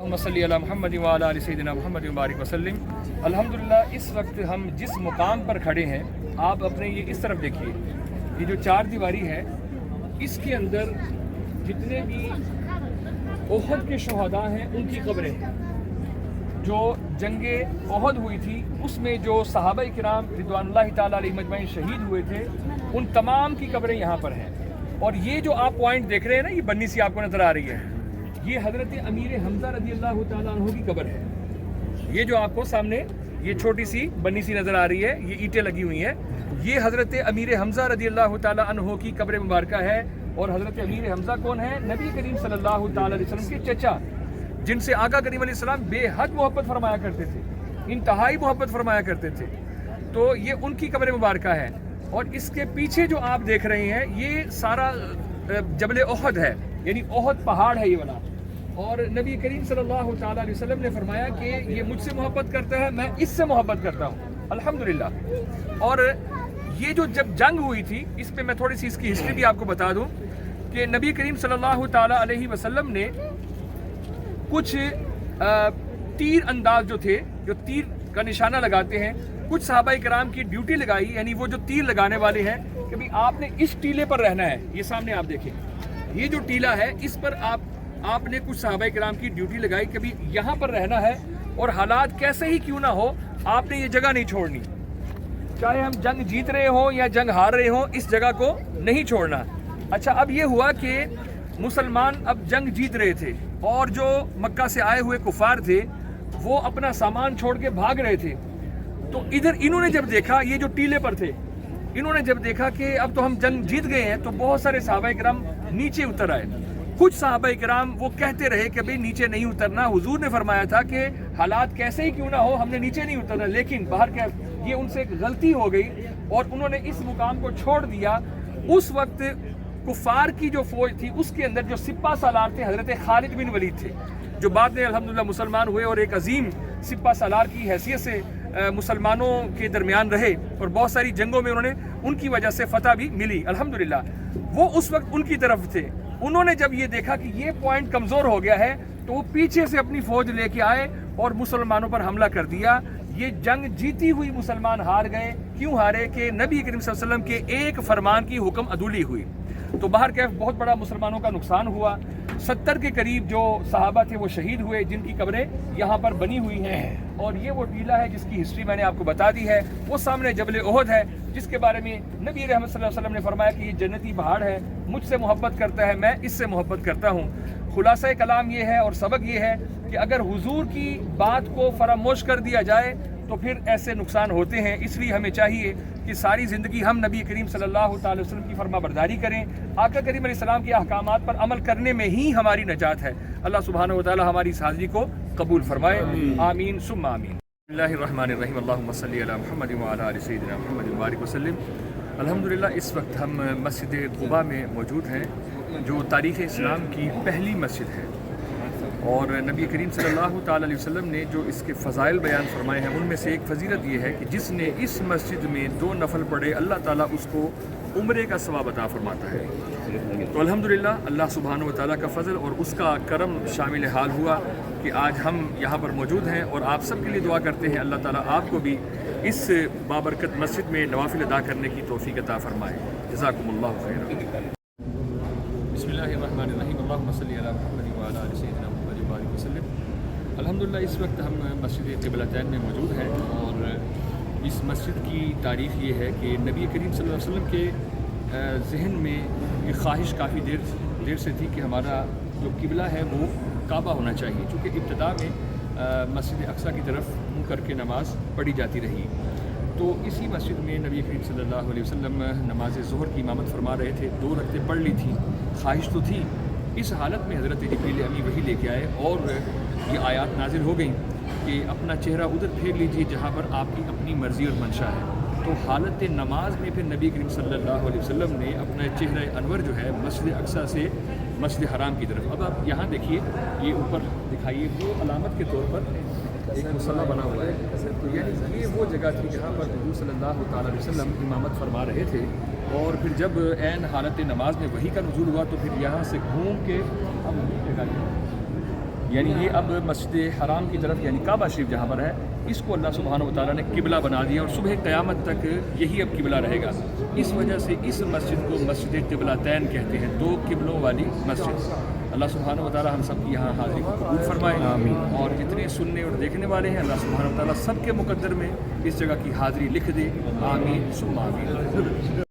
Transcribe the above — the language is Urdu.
صلی علی محمد وعلی آل سیدنا محمد وبارک وسلم۔ الحمدللہ اس وقت ہم جس مقام پر کھڑے ہیں آپ اپنے یہ اس طرف دیکھیے، یہ جو چار دیواری ہے اس کے اندر جتنے بھی احد کے شہداء ہیں ان کی قبریں ہیں۔ جو جنگ احد ہوئی تھی اس میں جو صحابہ کرام رضوان اللہ تعالیٰ علیہ مجمعین شہید ہوئے تھے ان تمام کی قبریں یہاں پر ہیں۔ اور یہ جو آپ پوائنٹ دیکھ رہے ہیں نا، یہ بنی سی آپ کو نظر آ رہی ہے، یہ حضرت امیر حمزہ رضی اللہ تعالیٰ عنہ کی قبر ہے۔ یہ جو آپ کو سامنے یہ چھوٹی سی بنی سی نظر آ رہی ہے، یہ اینٹیں لگی ہوئی ہیں، یہ حضرت امیر حمزہ رضی اللہ تعالیٰ عنہ کی قبر مبارکہ ہے۔ اور حضرت امیر حمزہ کون ہے؟ نبی کریم صلی اللہ تعالیٰ علیہ وسلم کے چچا، جن سے آقا کریم علیہ السلام بے حد محبت فرمایا کرتے تھے، انتہائی محبت فرمایا کرتے تھے۔ تو یہ ان کی قبر مبارکہ ہے۔ اور اس کے پیچھے جو آپ دیکھ رہے ہیں یہ سارا جبل احد ہے، یعنی احد پہاڑ ہے یہ والا۔ اور نبی کریم صلی اللہ تعالیٰ علیہ وسلم نے فرمایا کہ یہ مجھ سے محبت کرتا ہے، میں اس سے محبت کرتا ہوں، الحمدللہ۔ اور یہ جو جب جنگ ہوئی تھی اس پہ میں تھوڑی سی اس کی ہسٹری بھی آپ کو بتا دوں کہ نبی کریم صلی اللہ تعالیٰ علیہ وسلم نے کچھ تیر انداز جو تھے، جو تیر کا نشانہ لگاتے ہیں، کچھ صحابہ کرام کی ڈیوٹی لگائی، یعنی وہ جو تیر لگانے والے ہیں کہ بھی آپ نے اس ٹیلے پر رہنا ہے۔ یہ سامنے آپ دیکھیں، یہ جو ٹیلا ہے اس پر آپ نے کچھ صحابہ کرام کی ڈیوٹی لگائی کہ بھی یہاں پر رہنا ہے، اور حالات کیسے ہی کیوں نہ ہو آپ نے یہ جگہ نہیں چھوڑنی، چاہے ہم جنگ جیت رہے ہوں یا جنگ ہار رہے ہوں، اس جگہ کو نہیں چھوڑنا۔ اچھا، اب یہ ہوا کہ مسلمان اب جنگ جیت رہے تھے اور جو مکہ سے آئے ہوئے کفار تھے وہ اپنا سامان چھوڑ کے بھاگ رہے تھے۔ تو ادھر انہوں نے جب دیکھا، یہ جو ٹیلے پر تھے، انہوں نے جب دیکھا کہ اب تو ہم جنگ جیت گئے ہیں، تو بہت سارے صحابہ کرام نیچے اتر آئے۔ کچھ صحابہ کرام وہ کہتے رہے کہ بھئی نیچے نہیں اترنا، حضور نے فرمایا تھا کہ حالات کیسے ہی کیوں نہ ہو ہم نے نیچے نہیں اترنا، لیکن باہر کیا یہ ان سے ایک غلطی ہو گئی اور انہوں نے اس مقام کو چھوڑ دیا۔ اس وقت کفار کی جو فوج تھی اس کے اندر جو سپہ سالار تھے حضرت خالد بن ولید تھے، جو بعد میں الحمدللہ مسلمان ہوئے اور ایک عظیم سپہ سالار کی حیثیت سے مسلمانوں کے درمیان رہے، اور بہت ساری جنگوں میں انہوں نے ان کی وجہ سے فتح بھی ملی الحمدللہ۔ وہ اس وقت ان کی طرف تھے۔ انہوں نے جب یہ دیکھا کہ یہ پوائنٹ کمزور ہو گیا ہے تو وہ پیچھے سے اپنی فوج لے کے آئے اور مسلمانوں پر حملہ کر دیا۔ یہ جنگ جیتی ہوئی مسلمان ہار گئے۔ کیوں ہارے؟ کہ نبی کریم صلی اللہ علیہ وسلم کے ایک فرمان کی حکم عدولی ہوئی۔ تو باہر کیف بہت بڑا مسلمانوں کا نقصان ہوا۔ 70 کے قریب جو صحابہ تھے وہ شہید ہوئے، جن کی قبریں یہاں پر بنی ہوئی ہیں۔ اور یہ وہ ٹیلہ ہے جس کی ہسٹری میں نے آپ کو بتا دی ہے۔ وہ سامنے جبل احد ہے جس کے بارے میں نبی رحمت صلی اللہ علیہ وسلم نے فرمایا کہ یہ جنتی پہاڑ ہے، مجھ سے محبت کرتا ہے، میں اس سے محبت کرتا ہوں۔ خلاصہ کلام یہ ہے اور سبق یہ ہے کہ اگر حضور کی بات کو فراموش کر دیا جائے تو پھر ایسے نقصان ہوتے ہیں۔ اس لیے ہمیں چاہیے کہ ساری زندگی ہم نبی کریم صلی اللہ تعالی وسلم کی فرما برداری کریں، آقا کریم علیہ السلام کے احکامات پر عمل کرنے میں ہی ہماری نجات ہے۔ اللہ سبحانہ و تعالی ہماری اس حاضری کو قبول فرمائے، آمین ثم آمین۔ بسم اللہ الرحمن الرحیم، اللہم صلی علی محمد وعلی آل سیدنا محمد وبارک وسلم۔ الحمدللہ اس وقت ہم مسجد قباء میں موجود ہیں، جو تاریخ اسلام کی پہلی مسجد ہے، اور نبی کریم صلی اللہ تعالی علیہ وسلم نے جو اس کے فضائل بیان فرمائے ہیں ان میں سے ایک فضیلت یہ ہے کہ جس نے اس مسجد میں 2 نفل پڑھے اللہ تعالیٰ اس کو عمرے کا ثواب عطا فرماتا ہے۔ تو الحمدللہ اللہ سبحانہ و تعالیٰ کا فضل اور اس کا کرم شامل حال ہوا کہ آج ہم یہاں پر موجود ہیں، اور آپ سب کے لیے دعا کرتے ہیں اللہ تعالیٰ آپ کو بھی اس بابرکت مسجد میں نوافل ادا کرنے کی توفیق عطا فرمائے۔ جزاکم اللہ خیر۔ بسم اللہ الرحمن الرحیم، اللہم صلی علی محمد وعلی آل سیدنا محمد وبارک وسلم۔ الحمدللہ اس وقت ہم مسجد قبلتین میں موجود ہیں، اور اس مسجد کی تاریخ یہ ہے کہ نبی کریم صلی اللہ علیہ وسلم کے ذہن میں یہ خواہش کافی دیر سے تھی کہ ہمارا جو قبلہ ہے وہ کعبہ ہونا چاہیے، چونکہ ابتدا میں مسجد اقصیٰ کی طرف منہ کر کے نماز پڑھی جاتی رہی۔ تو اسی مسجد میں نبی کریم صلی اللہ علیہ وسلم نماز ظہر کی امامت فرما رہے تھے، 2 رکعتیں پڑھ لی تھی، خواہش تو تھی۔ اس حالت میں حضرت جبریل امی وحی لے کے آئے اور یہ آیات نازل ہو گئیں کہ اپنا چہرہ ادھر پھیر لیجیے جہاں پر آپ کی اپنی مرضی اور منشا ہے۔ تو حالت نماز میں پھر نبی کریم صلی اللہ علیہ وسلم نے اپنا چہرہ انور جو ہے مسجد اقصیٰ سے مسجد حرام کی طرف، اب آپ یہاں دیکھیے، یہ اوپر دکھائیے، وہ علامت کے طور پر ایک مصلی بنا ہوا ہے، تو یعنی یہ وہ جگہ تھی جہاں پر حضور صلی اللہ تعالی علیہ وسلم امامت فرما رہے تھے۔ اور پھر جب عین حالت نماز میں وحی کا نزول ہوا تو پھر یہاں سے گھوم کے اب یعنی یہ اب مسجد حرام کی طرف یعنی کعبہ شریف جہاں پر ہے اس کو اللہ سبحانہ و تعالیٰ نے قبلہ بنا دیا اور صبح قیامت تک یہی اب قبلہ رہے گا. اس وجہ سے اس مسجد کو مسجد قبلتین کہتے ہیں, 2 قبلوں والی مسجد. اللہ سبحانہ و تعالیٰ ہم سب کی یہاں حاضری کو قبول فرمائے, اور جتنے سننے اور دیکھنے والے ہیں اللہ سبحانہ و تعالیٰ سب کے مقدر میں اس جگہ کی حاضری لکھ دے. آمین ثم آمین.